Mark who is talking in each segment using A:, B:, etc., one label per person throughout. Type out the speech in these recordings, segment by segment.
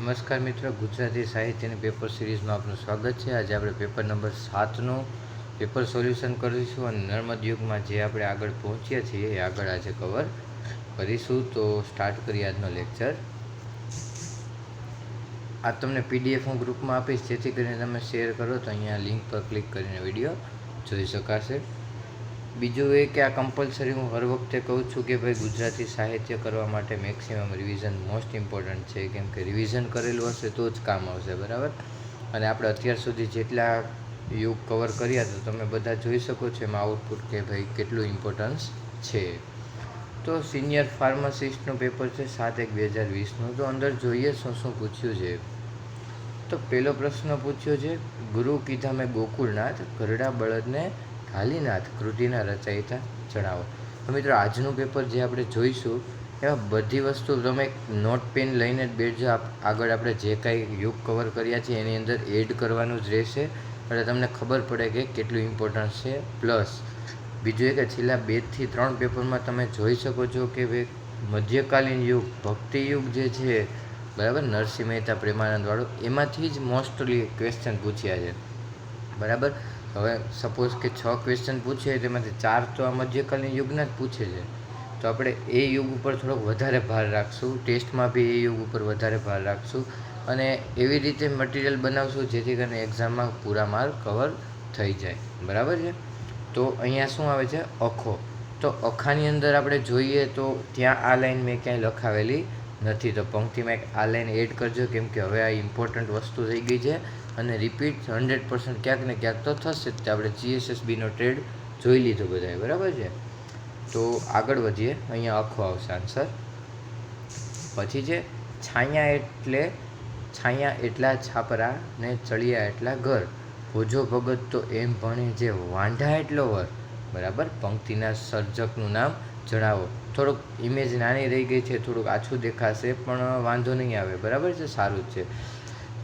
A: નમસ્કાર મિત્રો, ગુજરાતી સાહિત્યની પેપર સિરીઝમાં આપનું સ્વાગત છે। આજે આપણે પેપર નંબર 7નું પેપર સોલ્યુશન કરીશું અને નર્મદ યુગમાં જે આપણે આગળ પહોંચ્યા છીએ એ આગળ આજે કવર કરીશું। તો સ્ટાર્ટ કરીએ આજનો લેક્ચર। આ તમને પીડીએફ હું ગ્રુપમાં આપીશ, જેથી કરીને તમે શેર કરો તો અહીંયા લિંક પર ક્લિક કરીને વિડીયો જોઈ શકાશે। બીજું એ કે આ કમ્પલસરી હું હર વખતે કહું છું કે ભાઈ ગુજરાતી સાહિત્ય કરવા માટે મેક્સિમમ રિવિઝન મોસ્ટ ઇમ્પોર્ટન્ટ છે, કેમ કે રિવિઝન કરેલું હશે તો જ કામ આવશે, બરાબર। અને આપણે અત્યાર સુધી જેટલા યુગ કવર કર્યા તો તમે બધા જોઈ શકો છો એમાં આઉટપુટ કે ભાઈ કેટલું ઇમ્પોર્ટન્સ છે। તો સિનિયર ફાર્માસિસ્ટનું પેપર છે 7/1/2020નું। તો અંદર જોઈએ શું શું પૂછ્યું છે। તો પહેલો પ્રશ્ન પૂછ્યો છે, ગુરુ કીધા મેં ગોકુળનાથ, ઘરડા બળદને કાલીનાથ કૃતિના રચયિતા જણાવો। તો મિત્રો આજનું પેપર જે આપણે જોઈશું એમાં બધી વસ્તુ તમે નોટ પેન લઈને જ બેઠજો। આગળ આપણે જે કાંઈ યુગ કવર કર્યા છે એની અંદર એડ કરવાનું જ રહેશે, એટલે તમને ખબર પડે કે કેટલું ઇમ્પોર્ટન્સ છે। પ્લસ બીજું એ કે છેલ્લા 2 થી 3 પેપરમાં તમે જોઈ શકો છો કે ભાઈ મધ્યકાલીન યુગ, ભક્તિ યુગ જે છે, બરાબર, નરસિંહ મહેતા પ્રેમાનંદવાળો, એમાંથી જ મોસ્ટલી ક્વેશ્ચન પૂછ્યા છે, બરાબર। હવે સપોઝ કે 6 ક્વેશ્ચન પૂછે તેમાંથી 4 તો આ મધ્યકાલીન યુગના જ પૂછે છે, તો આપણે એ યુગ ઉપર થોડોક વધારે ભાર રાખશું, ટેસ્ટમાં બી એ યુગ ઉપર વધારે ભાર રાખશું અને એવી રીતે મટીરિયલ બનાવશું જેથી કરીને એક્ઝામમાં પૂરા માર્ક કવર થઈ જાય, બરાબર છે। તો અહીંયા શું આવે છે, અખો। તો અખાની અંદર આપણે જોઈએ તો ત્યાં આ લાઈન મેં ક્યાંય લખાવેલી નથી, તો પંક્તિમાં એક આ લાઈન એડ કરજો, કેમ કે હવે આ ઇમ્પોર્ટન્ટ વસ્તુ થઈ ગઈ છે અને રિપીટ 100% ક્યાંક ને ક્યાંક તો થશે જ। આપણે GSSBનો ટ્રેડ જોઈ લીધો બધાએ, બરાબર છે। તો આગળ વધીએ, અહીંયા આખો આવશે આન્સર। પછી છે છાયા એટલા છાપરા ને ચળિયા એટલા ઘર, ભોજો ભગત તો એમ ભણે જે વાંઢા એટલો વર, બરાબર। પંક્તિના સર્જકનું નામ જણાવો। થોડુંક ઇમેજ નાની રહી ગઈ છે, થોડુંક આછું દેખાશે પણ વાંધો નહીં આવે, બરાબર છે, સારું જ છે।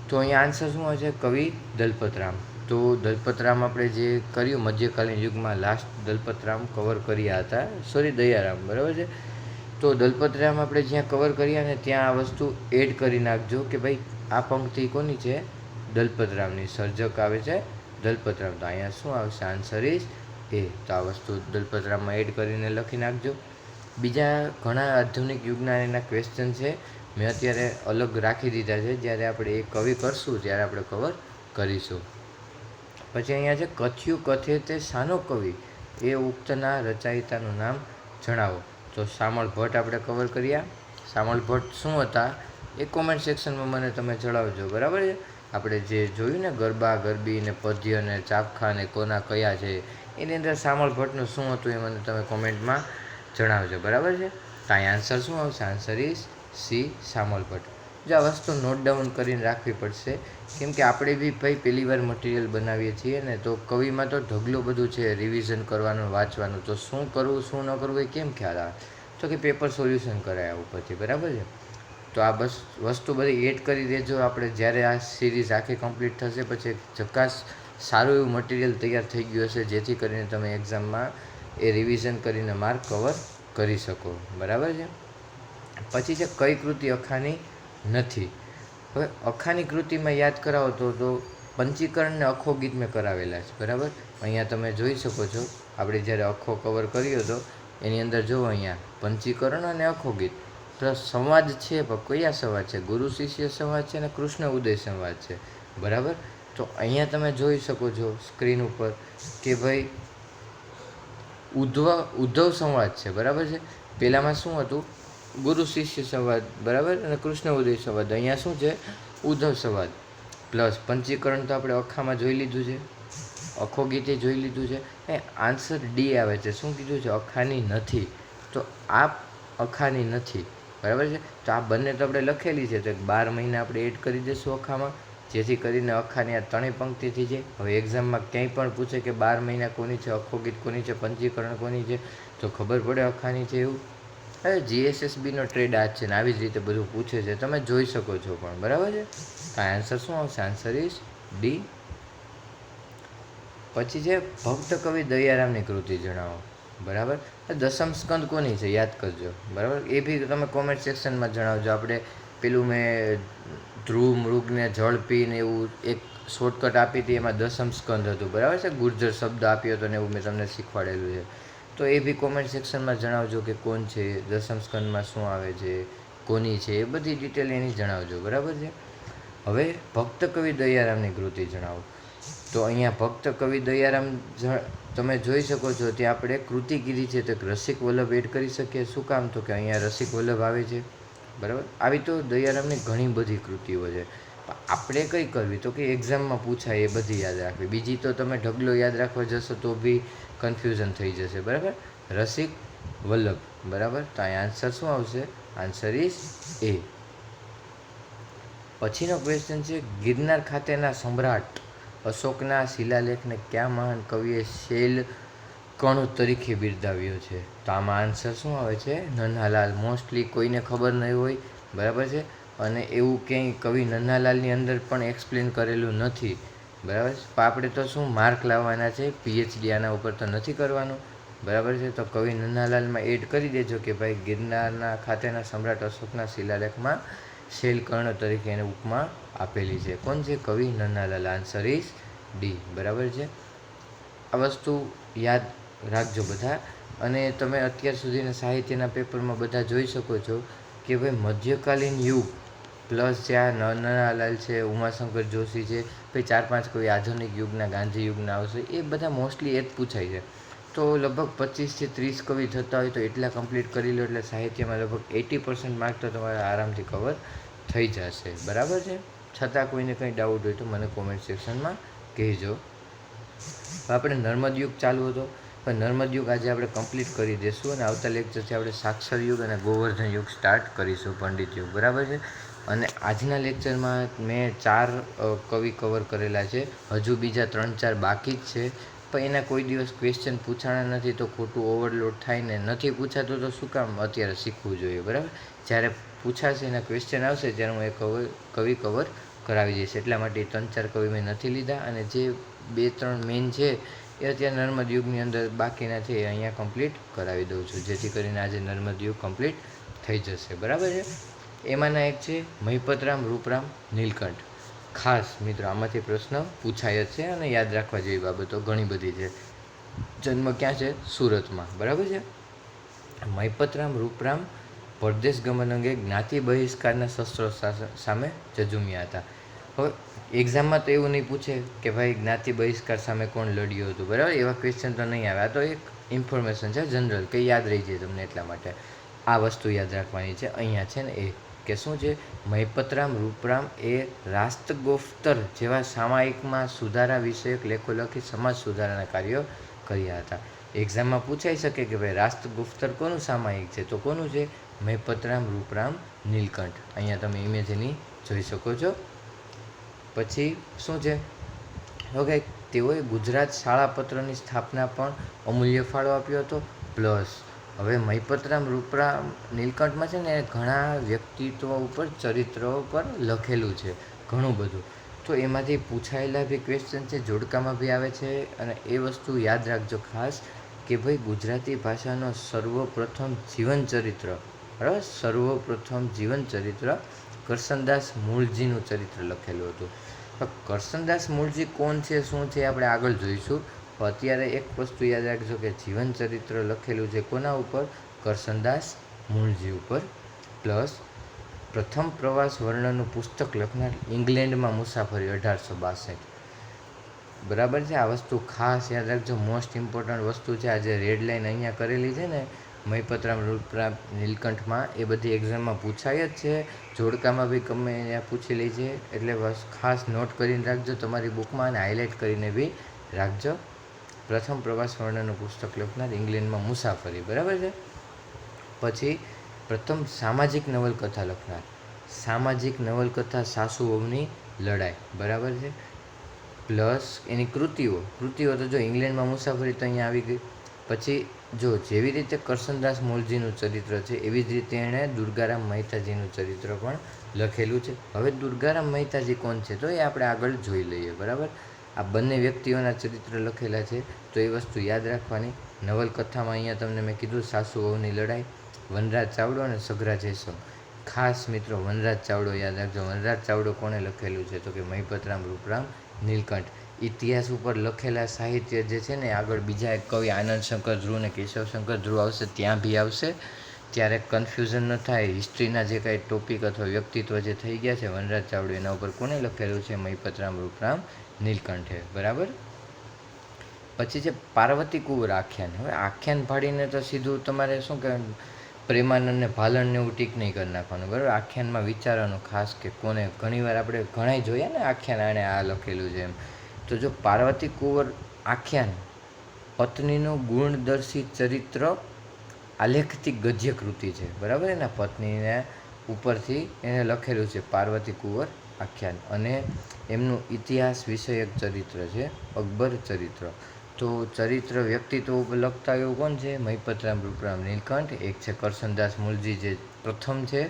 A: તો અહીંયા આન્સર શું હોય છે, કવિ દલપતરામ। તો દલપતરામ આપણે જે કર્યું મધ્યકાલીન યુગમાં લાસ્ટ દલપતરામ કવર કર્યા હતા, સોરી દયારામ, બરાબર છે। તો દલપતરામ આપણે જ્યાં કવર કર્યા ને ત્યાં આ વસ્તુ એડ કરી નાખજો કે ભાઈ આ પંક્તિ કોની છે, દલપતરામની, સર્જક આવે છે દલપતરામ। તો અહીંયા શું આવશે, આન્સર ઇઝ એ। તો આ વસ્તુ દલપતરામમાં એડ કરીને લખી નાખજો। બીજા ઘણા આધુનિક યુગના એના ક્વેશ્ચન છે, મેં અત્યારે અલગ રાખી દીધા છે, જ્યારે આપણે એ કવિ કરશું ત્યારે આપણે કવર કરીશું। પછી અહીંયા છે કથ્યું કથે તે સાનો કવિ, એ ઉક્તના રચયિતાનું નામ જણાવો। તો શામળ ભટ્ટ આપણે કવર કર્યા। શામળ ભટ્ટ શું હતા એ કોમેન્ટ સેક્શનમાં મને તમે જણાવજો, બરાબર છે। આપણે જે જોયું ને ગરબા ગરબી ને પદ્ય ને ચાપખા ને કોના કયા છે, એની અંદર શામળ ભટ્ટનું શું હતું એ મને તમે કોમેન્ટમાં જણાવજો, બરાબર છે। તો અહીં આન્સર શું આવશે, answer is C, Shamal Bhatt. જો આ વસ્તુ નોટ ડાઉન કરીને રાખવી પડશે, કેમ કે આપણે બી ભાઈ પહેલી વાર મટીરિયલ બનાવીએ છીએ ને, તો કવિમાં તો ઢગલું બધું છે રિવિઝન કરવાનું, વાંચવાનું, તો શું કરવું શું ન કરવું એ કેમ ખ્યાલ આવે, તો કે પેપર સોલ્યુશન કરાય ઉપરથી, બરાબર છે। તો આ બસ વસ્તુ બધી એડ કરી દેજો। આપણે જ્યારે આ સિરીઝ આખી કમ્પ્લીટ થશે પછી જકાસ સારું એવું મટીરિયલ તૈયાર થઈ ગયું હશે, જેથી કરીને તમે એક્ઝામમાં એ રિવિઝન કરીને માર્ક કવર કરી શકો, બરાબર છે। પછી છે કઈ કૃતિ અખાની નથી। હવે અખાની કૃતિમાં યાદ કરાવો તો પંચીકરણ ને અખો ગીત મેં કરાવેલા છે, બરાબર। અહીંયા તમે જોઈ શકો છો, આપણે જ્યારે અખો કવર કર્યો હતો એની અંદર જુઓ અહીંયા પંચીકરણ અને અખો ગીત પ્લસ સંવાદ છે, પણ કયા સંવાદ છે, ગુરુ શિષ્ય સંવાદ છે અને કૃષ્ણ ઉદય સંવાદ છે, બરાબર। તો અહીંયા તમે જોઈ શકો છો સ્ક્રીન ઉપર કે ભાઈ ઉદ્ધવ સંવાદ છે, બરાબર છે। પહેલામાં શું હતું, ગુરુ શિષ્ય સંવાદ, બરાબર, અને કૃષ્ણ ઉદય સંવાદ। અહીંયા શું છે, ઉદ્ધવ સંવાદ પ્લસ પંચીકરણ તો આપણે અખામાં જોઈ લીધું છે, અખો ગીતે જોઈ લીધું છે। એ આન્સર ડી આવે છે, શું કીધું છે, અખાની નથી। તો આ અખાની નથી, બરાબર છે। તો આ બંને તો આપણે લખેલી છે, તો 12 મહિના આપણે એડ કરી દઈશું અખામાં, જેથી કરીને અખાની આ ત્રણેય પંક્તિ થઈ જાય। હવે એક્ઝામમાં ક્યાંય પણ પૂછે કે 12 મહિના કોની છે, અખો ગીત કોની છે, પંચીકરણ કોની છે, તો ખબર પડે અખાની છે એવું। હવે GSSBનો ટ્રેડ આ જ છે ને આવી જ રીતે બધું પૂછે છે, તમે જોઈ શકો છો પણ, બરાબર છે। તો આન્સર શું આવશે, આન્સર ઇઝ ડી। પછી છે ભક્ત કવિ દયારામની કૃતિ જણાવો, બરાબર। દસમ સ્કંદ કોની છે યાદ કરજો, બરાબર, એ બી તમે કોમેન્ટ સેક્શનમાં જણાવજો। આપણે પેલું મેં ધ્રુવ મૃગને જળ પીને એવું એક શોર્ટકટ આપી હતી, એમાં દસમ સ્કંદ હતું, બરાબર છે, ગુર્જર શબ્દ આપ્યો હતો ને એવું મેં તમને શીખવાડેલું છે. તો એ બી કોમેન્ટ સેક્શનમાં જણાવજો કે કોણ છે, દસમ સ્કંદમાં શું આવે છે, કોની છે, એ બધી ડિટેલ એની જણાવજો, બરાબર છે. હવે ભક્ત કવિ દયારામની કૃતિ જણાવો. તો અહીંયા ભક્ત કવિ દયારામ તમે જોઈ શકો છો, ત્યાં આપણે કૃતિ કીધી છે તો રસિક વલ્લભ એડ કરી શકીએ. શું કામ? તો કે અહીંયા રસિક વલ્લભ આવે છે, બરાબર. આવી તો દયારામની ઘણી બધી કૃતિઓ છે. આપણે કઈ કરવી? તો કે એક્ઝામમાં પૂછાય એ બધી યાદ રાખવી. બીજી તો તમે ઢગલો યાદ રાખવા જશો તો બી કન્ફ્યુઝન થઈ જશે, બરાબર. રસિક વલ્લભ, બરાબર. તો અહીંયા આન્સર શું આવશે? આન્સર ઇઝ એ. પછીનો ક્વેશ્ચન છે, ગિરનાર ખાતેના સમ્રાટ અશોકના શિલાલેખને કયા મહાન કવિએ શૈલ કણ તરીકે બિરદાવ્યો છે? તો આમાં આન્સર શું આવે છે? નન્હાલાલ. મોસ્ટલી કોઈને ખબર નહીં હોય, બરાબર છે. અને એવું ક્યાંય કવિ નન્હાલાલની અંદર પણ એક્સપ્લેન કરેલું નથી, બરાબર છે. આપણે તો શું માર્ક લાવવાના છે, પીએચડી આના ઉપર તો નથી કરવાનું, બરાબર છે. તો કવિ નન્હાલાલમાં એડ કરી દેજો કે ભાઈ ગિરનારના ખાતેના સમ્રાટ અશોકના શિલાલેખમાં શૈલકર્ણ તરીકે એને ઉપમા આપેલી છે. કોણ છે? કવિ નન્હાલાલ. આન્સર ઇઝ ડી, બરાબર છે. આ વસ્તુ યાદ રાખજો બધા. અને તમે અત્યાર સુધીના સાહિત્યના પેપરમાં બધા જોઈ શકો છો કે ભાઈ મધ્યકાલીન યુગ પ્લસ જ્યાં નન્હાલાલ છે, ઉમાશંકર જોશી છે, ભાઈ 4-5 કવિ આધુનિક યુગના, ગાંધી યુગના આવશે, એ બધા મોસ્ટલી એ જ પૂછાય છે. તો લગભગ 25 થી 30 કવિ થતા હોય તો એટલા કમ્પ્લીટ કરી લો એટલે સાહિત્યમાં લગભગ 80% માર્ક તો તમારે આરામથી કવર થઈ જશે, બરાબર છે. છતાં કોઈને કંઈ ડાઉટ હોય તો મને કોમેન્ટ સેક્શનમાં કહેજો. આપણે નર્મદ યુગ ચાલુ હતો, પણ નર્મદ યુગ આજે આપણે કમ્પ્લીટ કરી દઈશું અને આવતા લેક્ચરથી આપણે સાક્ષર યુગ અને ગોવર્ધન યુગ સ્ટાર્ટ કરીશું, પંડિત યુગ, બરાબર છે. અને આજના લેક્ચરમાં મેં 4 કવિ કવર કરેલા છે, હજુ બીજા 3-4 બાકી જ છે, પણ એના કોઈ દિવસ ક્વેશ્ચન પૂછાણા નથી તો ખોટું ઓવરલોડ થાય ને. નથી પૂછાતું તો શું કામ અત્યારે શીખવું જોઈએ, બરાબર. જ્યારે પૂછાશે એના ક્વેશ્ચન આવશે ત્યારે હું એ કવિ કવર કરાવી દઈશ. એટલા માટે 3-4 કવિ મેં નથી લીધા અને જે 2-3 મેઇન છે એ અત્યારે નર્મદ યુગની અંદર બાકીના છે એ અહીંયા કમ્પ્લીટ કરાવી દઉં છું, જેથી કરીને આજે નર્મદ યુગ કમ્પ્લીટ થઈ જશે, બરાબર છે. એમાંના એક છે મહિપતરામ, રૂપરામ, નીલકંઠ. ખાસ મિત્રો આમાંથી પ્રશ્ન પૂછાય જ છે અને યાદ રાખવા જેવી બાબતો ઘણી બધી છે. જન્મ ક્યાં છે? સુરતમાં, બરાબર છે. મહિપતરામ, રૂપરામ પરદેશ ગમન અંગે જ્ઞાતિ બહિષ્કારના શસ્ત્રો સામે ઝઝૂમ્યા હતા. હવે એક્ઝામમાં તો એવું નહીં પૂછે કે ભાઈ જ્ઞાતિ બહિષ્કાર સામે કોણ લડ્યું હતું, બરાબર. એવા ક્વેશ્ચન તો નહીં આવે. આ તો એક ઇન્ફોર્મેશન છે જનરલ, કે યાદ રહી જાય તમને, એટલા માટે આ વસ્તુ યાદ રાખવાની છે. અહીંયા છે ને એ કે શું છે, મહિપતરામ, રૂપરામ એ રાષ્ટ્રગોફ્તર જેવા સામાયિકમાં સુધારા વિષયક લેખો લખી સમાજ સુધારાના કાર્યો કર્યા હતા. એક્ઝામમાં પૂછાઈ શકે કે ભાઈ રાષ્ટ્રગુપ્તર કોનું સામાયિક છે? તો કોનું છે? મહિપતરામ, રૂપરામ, નીલકંઠ. અહીંયા તમે ઇમેજ એની જોઈ શકો છો. પછી શું છે? ઓકે, તેઓએ ગુજરાત શાળાપત્રની સ્થાપના પણ અમૂલ્ય ફાળો આપ્યો હતો. પ્લસ હવે મહિપતરામ, રૂપરામ, નીલકંઠમાં છે ને ઘણા વ્યક્તિત્વ ઉપર, ચરિત્રો ઉપર લખેલું છે ઘણું બધું. તો એમાંથી પૂછાયેલા બી ક્વેશ્ચન છે, જોડકામાં બી આવે છે. અને એ વસ્તુ યાદ રાખજો ખાસ કે ભાઈ ગુજરાતી ભાષાનો સર્વપ્રથમ જીવનચરિત્ર, બરાબર, સર્વપ્રથમ જીવનચરિત્ર કરશનદાસ મૂળજીનું ચરિત્ર લખેલું હતું. કરશનદાસ મૂળજી કોણ છે, શું છે, આપણે આગળ જોઈશું. અત્યારે એક વસ્તુ યાદ રાખજો કે જીવનચરિત્ર લખેલું છે કોના ઉપર? કરશનદાસ મૂળજી ઉપર. પ્લસ પ્રથમ પ્રવાસ વર્ણનનું પુસ્તક લખનાર ઇંગ્લેન્ડમાં મુસાફરી 1862, બરાબર છે. આ વસ્તુ ખાસ યાદ રાખજો, મોસ્ટ ઇમ્પોર્ટન્ટ વસ્તુ છે. આ જે રેડ લાઇન અહીંયા કરેલી છે ને મહિપતરામ, રૂપરામ, નીલકંઠમાં, એ બધી એક્ઝામમાં પૂછાય જ છે, જોડકામાં બી ગમે અહીંયા પૂછેલી છે. એટલે બસ ખાસ નોટ કરીને રાખજો તમારી બુકમાં અને હાઇલાઇટ કરીને બી રાખજો. પ્રથમ પ્રવાસ વર્ણનનું પુસ્તક લખનાર ઇંગ્લેન્ડમાં મુસાફરી, બરાબર છે. પછી પ્રથમ સામાજિક નવલકથા લખનાર, સામાજિક નવલકથા સાસુ વહુની લડાઈ, બરાબર છે. પ્લસ એની કૃતિઓ તો જો ઇંગ્લેન્ડમાં મુસાફરી તો અહીંયા આવી ગઈ. પછી જો જેવી રીતે કરશનદાસ મૂળજીનું ચરિત્ર છે એવી જ રીતે એણે દુર્ગારામ મહેતાજીનું ચરિત્ર પણ લખેલું છે. હવે દુર્ગારામ મહેતાજી કોણ છે તો એ આપણે આગળ જોઈ લઈએ, બરાબર. આ બંને વ્યક્તિઓના ચરિત્ર લખેલા છે તો એ વસ્તુ યાદ રાખવાની. નવલકથામાં અહીંયા તમને મેં કીધું સાસુ વહુની લડાઈ, વનરાજ ચાવડો અને સઘરા જયસંગ. ખાસ મિત્રો વનરાજ ચાવડો યાદ રાખજો. વનરાજ ચાવડો કોણે લખેલું છે? તો કે મહિપતરામ રૂપરામ નીલકંઠ. ઇતિહાસ ઉપર લખેલા સાહિત્ય જે છે ને આગળ બીજા એક કવિ આનંદ શંકર ધ્રુવ ને કેશવશંકર ધ્રુવ આવશે ત્યાં બી આવશે, ત્યારે કન્ફ્યુઝન ન થાય. હિસ્ટ્રીના જે કાંઈ ટોપિક અથવા વ્યક્તિત્વ જે થઈ ગયા છે વનરાજ ચાવડો, એના ઉપર કોને લખેલું છે? મહિપતરામ રૂપરામ નીલકંઠે. બરાબર. પછી છે પાર્વતી કુંવર આખ્યાન. હવે આખ્યાન ભાડીને તો સીધું તમારે શું કહેવાય, પ્રેમાનંદ ને ભાલણને એવું ટીક નહીં કરી નાખવાનું. બરાબર. આખ્યાનમાં વિચારવાનું ખાસ કે કોને. ઘણીવાર આપણે ઘણાય જોયા ને આખ્યાન આણે આ લખેલું છે એમ. તો જો પાર્વતી કુંવર આખ્યાન પત્નીનું ગુણદર્શી ચરિત્ર આલેખતી ગદ્ય કૃતિ છે. બરાબર. એના પત્નીને ઉપરથી એને લખેલું છે પાર્વતી કુંવર આખ્યાન, અને એમનું ઇતિહાસ વિષયક ચરિત્ર છે અકબર ચરિત્ર. તો ચરિત્ર વ્યક્તિત્વ ઉપર લખતા એવું કોણ છે? મહિપતરામ રૂપરામ નીલકંઠ. એક છે કરશનદાસ મૂળજી જે પ્રથમ છે,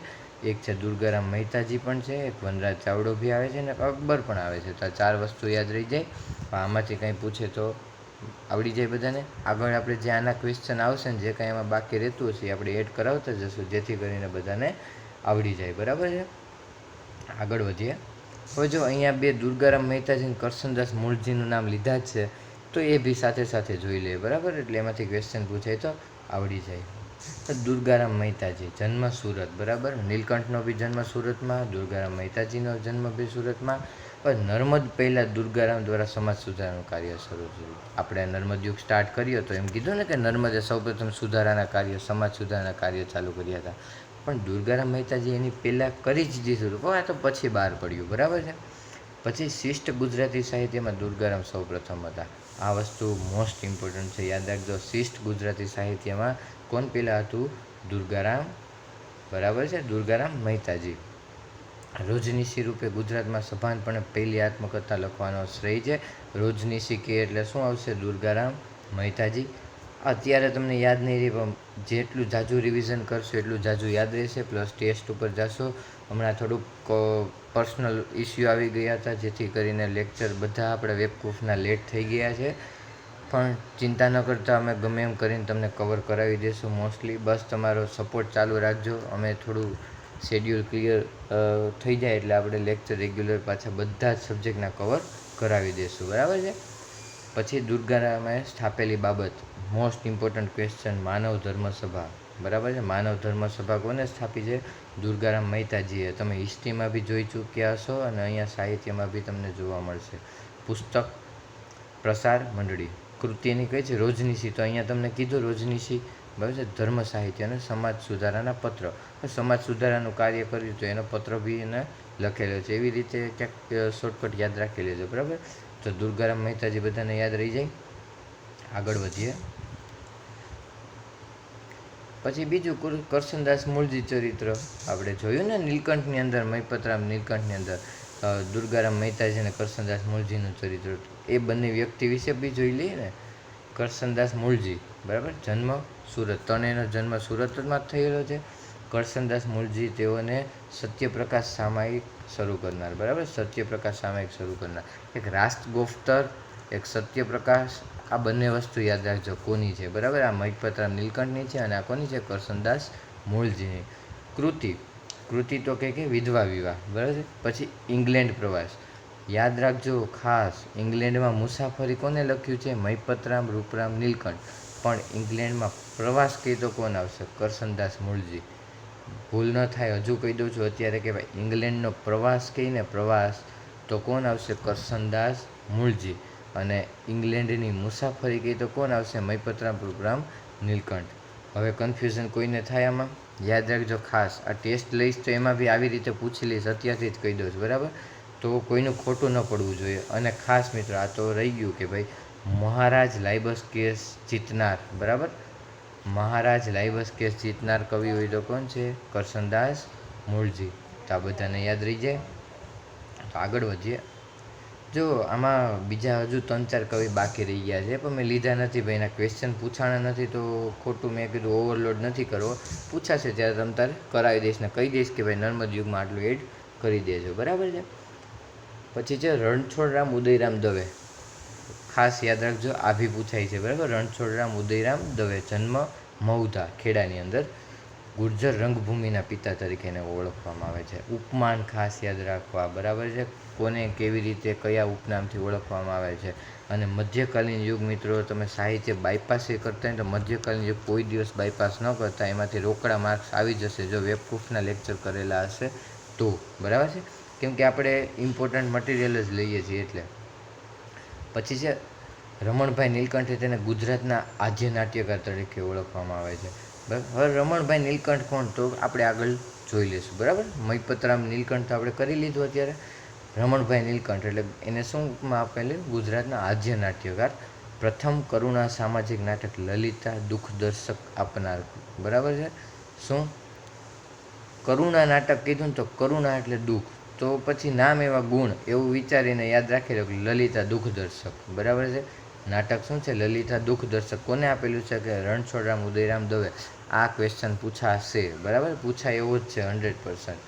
A: એક છે દુર્ગારામ મહેતાજી પણ છે, એક વનરાજ ચાવડો બી આવે છે, અને અકબર પણ આવે છે. તો આ 4 વસ્તુ યાદ રહી જાય. આમાંથી કંઈ પૂછે તો આવડી જાય બધાને. આગળ આપણે જે આના ક્વેશ્ચન આવશે ને જે કાંઈ એમાં બાકી રહેતું હશે એ આપણે એડ કરાવતા જશું, જેથી કરીને બધાને આવડી જાય. બરાબર છે. આગળ વધીએ. હવે જો અહીંયા 2 દુર્ગારામ મહેતાજી અને કરશનદાસ મૂળજીનું નામ લીધા જ છે, તો એ બી સાથે સાથે જોઈ લઈએ. બરાબર. એટલે એમાંથી ક્વેશ્ચન પૂછાય તો આવડી જાય. તો દુર્ગારામ મહેતાજી જન્મ સુરત. બરાબર. નીલકંઠનો બી જન્મ સુરતમાં, દુર્ગારામ મહેતાજીનો જન્મ બી સુરતમાં. પણ નર્મદ પહેલાં દુર્ગારામ દ્વારા સમાજ સુધારણાનું કાર્ય શરૂ થયું. આપણે નર્મદ યુગ સ્ટાર્ટ કર્યો તો એમ કીધું ને કે નર્મદે સૌપ્રથમ સુધારાના કાર્ય, સમાજ સુધારણાના કાર્ય ચાલુ કર્યા હતા. પણ દુર્ગારામ મહેતાજી એની પહેલાં કરી જ દીધું હતું, પણ આ તો પછી બહાર પડ્યું. બરાબર છે. પછી શિષ્ટ ગુજરાતી સાહિત્યમાં દુર્ગારામ સૌપ્રથમ હતા. આ વસ્તુ મોસ્ટ ઇમ્પોર્ટન્ટ છે, યાદ રાખજો. શિષ્ટ ગુજરાતી સાહિત્યમાં કોણ પહેલાં હતું? દુર્ગારામ. બરાબર છે. દુર્ગારામ મહેતાજી. રોજનીશી રૂપે ગુજરાતમાં સભાનપણે પહેલી આત્મકથા લખવાનો શ્રેય છે. રોજનીશી કે એટલે શું આવશે? દુર્ગારામ મહેતાજી. અત્યારે તમને યાદ નહીં રહે, પણ જેટલું જાજુ રિવિઝન કરશો એટલું જાજુ યાદ રહેશે. પ્લસ ટેસ્ટ ઉપર જશો. હમણાં થોડુંક પર્સનલ ઇસ્યુ આવી ગયા હતા, જેથી કરીને લેક્ચર બધા આપણે વેબકૂફના લેટ થઈ ગયા છે. પણ ચિંતા ન કરતા, અમે ગમે એમ કરીને તમને કવર કરાવી દઈશું મોસ્ટલી. બસ તમારો સપોર્ટ ચાલુ રાખજો. અમે થોડું શેડ્યુલ ક્લિયર થઈ જાય એટલે આપણે લેક્ચર રેગ્યુલર પાછા બધા જ સબ્જેક્ટના કવર કરાવી દઈશું. બરાબર છે. પછી દુર્ગારામે સ્થાપેલી બાબત, મોસ્ટ ઇમ્પોર્ટન્ટ ક્વેશ્ચન, માનવ ધર્મસભા. બરાબર છે. માનવ ધર્મસભા કોને સ્થાપી છે? દુર્ગારામ મહેતાજીએ. તમે હિસ્ટ્રીમાં બી જોઈ ચૂક્યા હશો અને અહીંયા સાહિત્યમાં બી તમને જોવા મળશે. પુસ્તક પ્રસાર મંડળી. કૃતિની કઈ છે? રોજનીશી. તો અહીંયા તમને કીધું રોજનીશી. બરાબર છે. ધર્મ સાહિત્ય અને સમાજ સુધારાના પત્ર. સમાજ સુધારાનું કાર્ય કર્યું તો એનો પત્ર બી એને લખેલો છે. એવી રીતે ક્યાંક શોર્ટકટ યાદ રાખી લેજો. બરાબર. તો દુર્ગારામ મહેતાજી બધાને યાદ રહી જાય. આગળ વધીએ. પછી બીજું કરશનદાસ મૂળજી ચરિત્ર આપણે જોયું ને નીલકંઠની અંદર, મહિપતરામ નીલકંઠની અંદર દુર્ગારામ મહેતાજી અને કરશનદાસ મૂળજીનું ચરિત્ર. એ બંને વ્યક્તિ વિશે બી જોઈ લઈએ ને. કરશનદાસ મૂળજી. બરાબર. જન્મ સુરત. ત્રણેયનો જન્મ સુરતમાં થયેલો છે. કરશનદાસ મૂળજી તેઓને સત્યપ્રકાશ સામાયિક શરૂ કરનાર. બરાબર. સત્યપ્રકાશ સામાયિક શરૂ કરનાર. એક રાષ્ટ્રગોફ્તર, એક સત્યપ્રકાશ. આ બંને વસ્તુ યાદ રાખજો કોની છે. બરાબર. આ મહિપતરામ નીલકંઠની છે અને આ કોની છે? કરશનદાસ મૂળજીની. કૃતિ તો કે વિધવા વિવાહ. બરાબર છે. પછી ઇંગ્લેન્ડ પ્રવાસ. યાદ રાખજો ખાસ, ઇંગ્લેન્ડમાં મુસાફરી કોને લખ્યું છે? મહિપતરામ રૂપરામ નીલકંઠ. પણ ઇંગ્લેન્ડમાં પ્રવાસ કહી તો કોણ આવશે? કરશનદાસ મૂળજી. ભૂલ ન થાય, હજુ કહી દઉં છું અત્યારે કે ભાઈ ઇંગ્લેન્ડનો પ્રવાસ કહીને પ્રવાસ તો કોણ આવશે? કરશનદાસ મૂળજી. અને ઇંગ્લેન્ડની મુસાફરી કહી તો કોણ આવશે? મહિપતરામ રૂપરામ નીલકંઠ. હવે કન્ફ્યુઝન કોઈને થાય આમાં? યાદ રાખજો ખાસ. આ ટેસ્ટ લઈશ તો એમાં બી આવી રીતે પૂછી લઈશ, અત્યારથી જ કહી દઉં છું. બરાબર. તો કોઈનું ખોટું ન પડવું જોઈએ. અને ખાસ મિત્રો આ તો રહી ગયું કે ભાઈ મહારાજ લાઇબસ કેસ જીતનાર. બરાબર. મહારાજ લાઇબસ કેસ જીતનાર કવિ હોય તો કોણ છે? કરશનદાસ મૂળજી. તો આ બધાને યાદ રહી જાય. તો આગળ વધીએ. જો આમાં બીજા હજુ 3-4 કવિ બાકી રહી ગયા છે, પણ મેં લીધા નથી ભાઈ. એના ક્વેશ્ચન પૂછાણા નથી તો ખોટું મેં કીધું ઓવરલોડ નથી કરવો. પૂછાશે ત્યારે તમ તારે કરાવી દઈશ ને કહી દઈશ કે ભાઈ નર્મદ યુગમાં આટલું એડ કરી દેજો. બરાબર છે. પછી છે રણછોડરામ ઉદયરામ દવે. ખાસ યાદ રાખજો, આ બી પૂછાય છે. બરાબર. રણછોડરામ ઉદયરામ દવે. જન્મ મહુધા ખેડાની અંદર. ગુર્જર રંગભૂમિના પિતા તરીકે એને ઓળખવામાં આવે છે. ઉપમાન ખાસ યાદ રાખવા, બરાબર છે, કોને કેવી રીતે કયા ઉપનામથી ઓળખવામાં આવે છે. અને મધ્યકાલીન યુગ મિત્રો, તમે સાહિત્ય બાયપાસ એ કરતા હોય તો મધ્યકાલીન યુગ કોઈ દિવસ બાયપાસ ન કરતા, એમાંથી રોકડા માર્ક્સ આવી જશે જો વેબપ્રૂફના લેક્ચર કરેલા હશે તો, બરાબર છે, કેમ કે આપણે ઇમ્પોર્ટન્ટ મટીરિયલ જ લઈએ છીએ એટલે. પછી છે રમણભાઈ નીલકંઠે તેને ગુજરાતના આદ્ય નાટ્યકાર તરીકે ઓળખવામાં આવે છે. બરાબર, હવે રમણભાઈ નીલકંઠ કોણ, તો આપણે આગળ જોઈ લઈશું. બરાબર, મહિપતરામ નીલકંઠ આપણે કરી લીધું. અત્યારે રમણભાઈ નીલકંઠ એટલે એને શું ઉપમા આપેલી, ગુજરાતના આદ્ય નાટ્યકાર, પ્રથમ કરુણા સામાજિક નાટક લલિતા દુઃખદર્શક આપનાર. બરાબર છે, શું કરુણા નાટક કીધું ને તો કરુણા એટલે દુઃખ, તો પછી નામ એવા ગુણ એવું વિચારીને યાદ રાખી લો કે લલિતા દુઃખદર્શક. બરાબર છે, નાટક શું છે, લલિતા દુઃખદર્શક. કોને આપેલું છે કે રણછોડરામ ઉદયરામ દવે. આ ક્વેશ્ચન પૂછાશે, બરાબર, પૂછાય એવો જ છે 100%.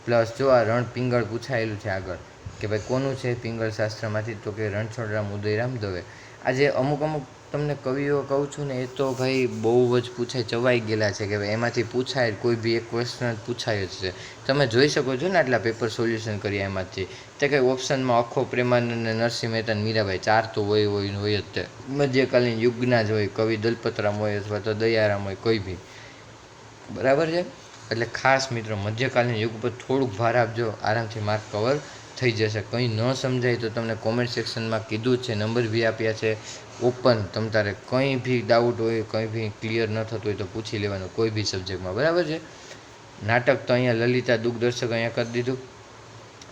A: પ્લસ જો આ રણ પિંગળ પૂછાયેલું છે આગળ કે ભાઈ કોનું છે પિંગળ શાસ્ત્રમાંથી, તો કે રણછોડરામ ઉદયરામ દવે. આજે અમુક અમુક તમને કવિઓ કહું છું ને, એ તો ભાઈ બહુ જ પૂછાય, ચવાઈ ગયેલા છે કે ભાઈ એમાંથી પૂછાય, કોઈ બી એક ક્વેશ્ચન પૂછાય જ છે. તમે જોઈ શકો છો ને આટલા પેપર સોલ્યુશન કર્યા એમાંથી, તે કંઈ ઓપ્શનમાં અખો પ્રેમાનંદ અને નરસિંહ મહેતા અને મીરાબાઈ 4 તો હોય જ તે. મધ્યકાલીન યુગના જ હોય, કવિ દલપતરામ હોય અથવા તો દયારામ હોય, કોઈ બી. બરાબર છે, એટલે ખાસ મિત્રો મધ્યકાલીન યુગ પર થોડુંક ભાર આપજો, આરામથી માર્ક કવર થઈ જશે. કંઈ ન સમજાય તો તમને કોમેન્ટ સેક્શનમાં કીધું જ છે, નંબર બી આપ્યા છે ઓપન. તમ તારે કંઈ બી ડાઉટ હોય, કંઈ બી ક્લિયર ન થતું હોય તો પૂછી લેવાનું કોઈ બી સબ્જેક્ટમાં. બરાબર છે, નાટક તો અહીંયા લલિતા દુઃખદર્શક અહીંયા કરી દીધું,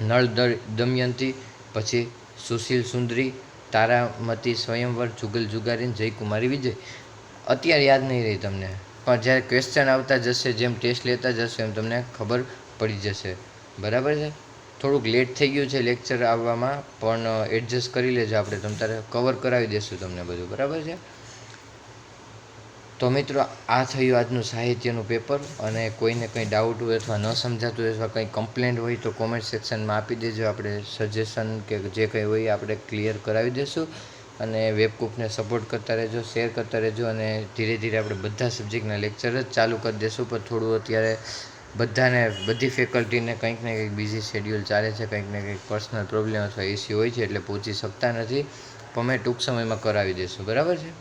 A: નળ દમયંતી, પછી સુશીલ સુંદરી, તારામતી સ્વયંવર, જુગલ જુગારીન, જયકુમારી વિજય. અત્યારે યાદ નહીં રહી તમને, પણ જ્યારે ક્વેશ્ચન આવતા જશે, જેમ ટેસ્ટ લેતા જશો એમ તમને ખબર પડી જશે. બરાબર છે, થોડુંક લેટ થઈ ગયું છે લેક્ચર આવવામાં, પણ એડજસ્ટ કરી લેજો, આપણે તમ તારે કવર કરાવી દઈશું તમને બધું. બરાબર છે, તો મિત્રો આ થયું આજનું સાહિત્યનું પેપર. અને કોઈને કંઈ ડાઉટ હોય અથવા ન સમજાતું હોય અથવા કંઈ કમ્પ્લેન્ટ હોય તો કોમેન્ટ સેક્શનમાં આપી દેજો, આપણે સજેશન કે જે કંઈ હોય આપણે ક્લિયર કરાવી દઈશું. અને વેબકૂફને સપોર્ટ કરતા રહેજો, શેર કરતા રહેજો, અને ધીરે ધીરે આપણે બધા સબ્જેક્ટના લેક્ચર જ ચાલુ કરી દઈશું. પણ થોડું અત્યારે બધાને, બધી ફેકલ્ટીને કંઈક ને કંઈક બીજી શેડ્યુલ ચાલે છે, કંઈક ને કંઈક પર્સનલ પ્રોબ્લેમ અથવા ઇસ્યુ હોય છે, એટલે પહોંચી શકતા નથી, પણ અમે ટૂંક સમયમાં કરાવી દઈશું. બરાબર છે,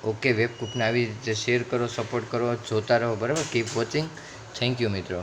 A: ઓકે. વેબકૂફને આવી રીતે શેર કરો, સપોર્ટ કરો, જોતા રહો. બરાબર, કીપ વોચિંગ. થેન્ક યુ મિત્રો.